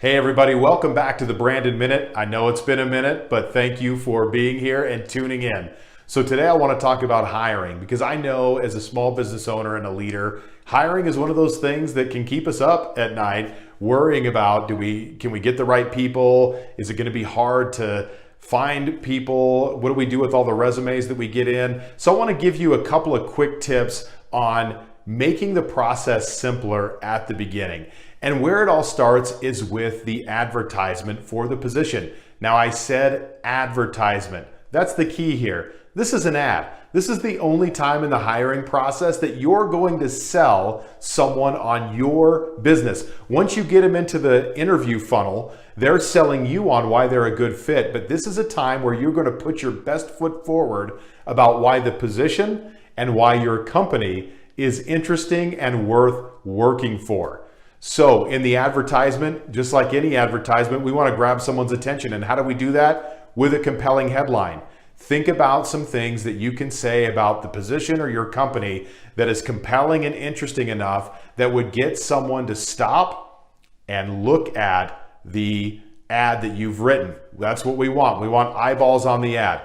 Hey everybody, welcome back to the Brandon Minute. I know it's been a minute, but thank you for being here and tuning in. So today I want to talk about hiring because I know as a small business owner and a leader, hiring is one of those things that can keep us up at night worrying about can we get the right people? Is it going to be hard to find people? What do we do with all the resumes that we get in? So I want to give you a couple of quick tips on making the process simpler at the beginning. And where it all starts is with the advertisement for the position. Now I said advertisement. That's the key here. This is an ad. This is the only time in the hiring process that you're going to sell someone on your business. Once you get them into the interview funnel, they're selling you on why they're a good fit. But this is a time where you're going to put your best foot forward about why the position and why your company is interesting and worth working for. So in the advertisement, just like any advertisement, we want to grab someone's attention. And how do we do that? With a compelling headline. Think about some things that you can say about the position or your company that is compelling and interesting enough that would get someone to stop and look at the ad that you've written. That's what we want. We want eyeballs on the ad.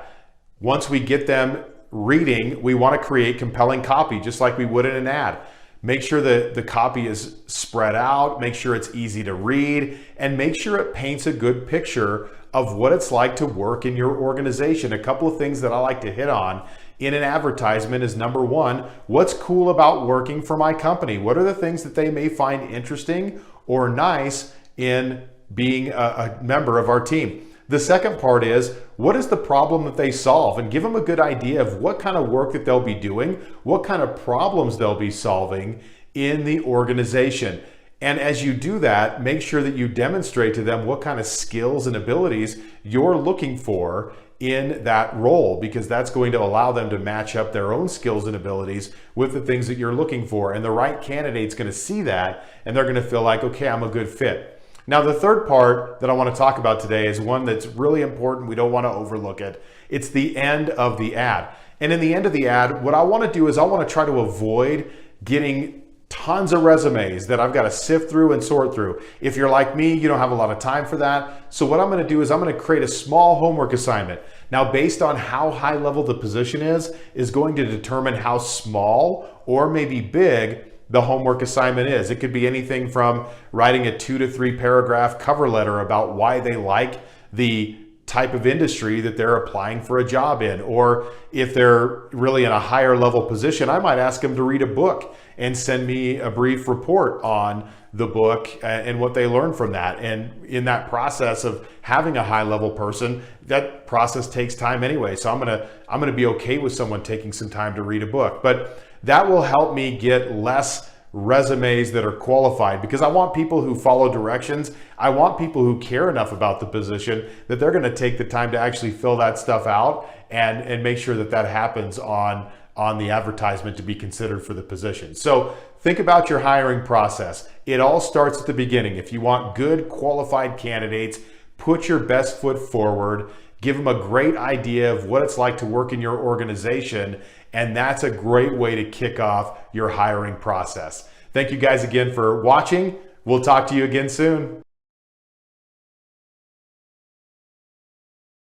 Once we get them reading, we want to create compelling copy, just like we would in an ad. Make sure that the copy is spread out, make sure it's easy to read, and make sure it paints a good picture of what it's like to work in your organization. A couple of things that I like to hit on in an advertisement is number one, what's cool about working for my company? What are the things that they may find interesting or nice in being a member of our team? The second part is, what is the problem that they solve? And give them a good idea of what kind of work that they'll be doing, what kind of problems they'll be solving in the organization. And as you do that, make sure that you demonstrate to them what kind of skills and abilities you're looking for in that role, because that's going to allow them to match up their own skills and abilities with the things that you're looking for. And the right candidate's going to see that, and they're going to feel like, okay, I'm a good fit. Now, the third part that I want to talk about today is one that's really important. We don't want to overlook it. It's the end of the ad. And in the end of the ad, what I want to do is I want to try to avoid getting tons of resumes that I've got to sift through and sort through. If you're like me, you don't have a lot of time for that. So what I'm going to do is I'm going to create a small homework assignment. Now, based on how high level the position is going to determine how small or maybe big the homework assignment is. It could be anything from writing a 2 to 3 paragraph cover letter about why they like the type of industry that they're applying for a job in. Or if they're really in a higher level position, I might ask them to read a book and send me a brief report on the book and what they learned from that. And in that process of having a high level person, that process takes time anyway. So I'm gonna be okay with someone taking some time to read a book. But that will help me get less resumes that are qualified, because I want people who follow directions. I want people who care enough about the position that they're going to take the time to actually fill that stuff out and make sure that that happens on the advertisement to be considered for the position. So think about your hiring process. It all starts at the beginning. If you want good qualified candidates, put your best foot forward. Give them a great idea of what it's like to work in your organization, and that's a great way to kick off your hiring process. Thank you guys again for watching. We'll talk to you again soon.